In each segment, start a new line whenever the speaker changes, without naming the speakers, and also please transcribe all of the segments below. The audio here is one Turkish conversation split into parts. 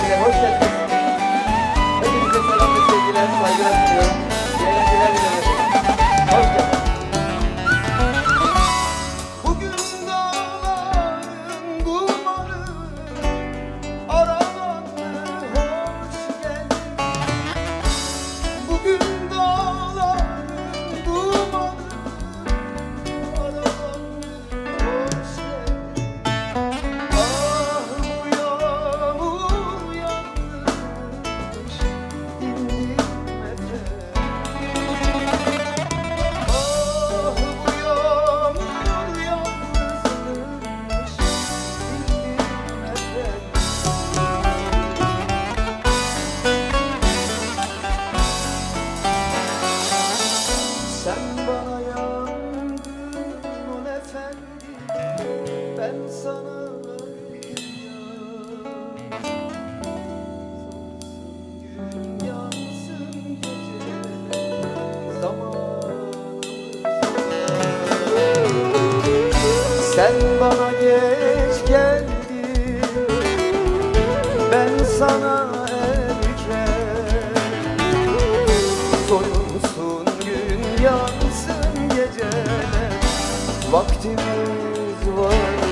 hanımefendiler, hoş geldiniz. Hepinize selam ve sevgiler, saygılar sunuyorum. İyi eğlenceler diliyorum. Hoş geldiniz.
Bugün dağların dumanı aralandı, hoş geldin. Bugün dağların dumanı aralandı, hoş geldin. Ah bu yağmur yanmış, dindim efendim. Ah bu yağmur yalnızmış, dindim efendim. Sen bana yandın ol efendim, ben sana gün yansın gece zamanımız. Sen bana geç geldin, ben sana erken. Soyulsun gün yansın gece, vaktimiz varken.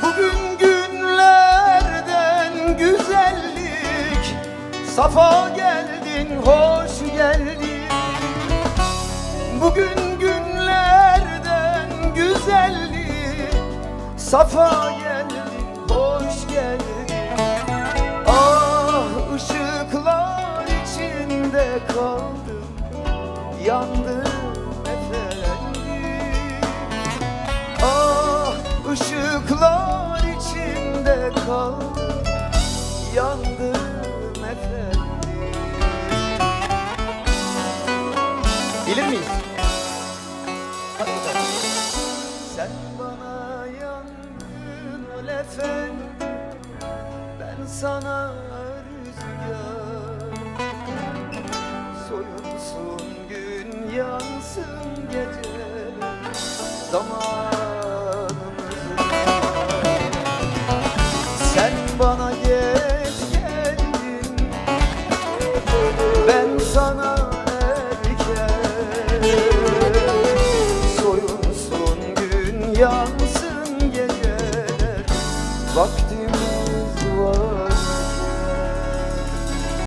Bugün günlerden güzellik, safa geldin, hoş geldin. Bugün günlerden güzellik, safa geldin, hoş geldin. Ah ışıklar içinde kaldım, yandım efendim. Ah ışıklar içinde kaldım, yandım efendim.
Bilir miyiz?
Hadi bakalım. Sen bana yandın ol efendim, ben sana rüzgar. Soyulsun gün yansın gece zaman.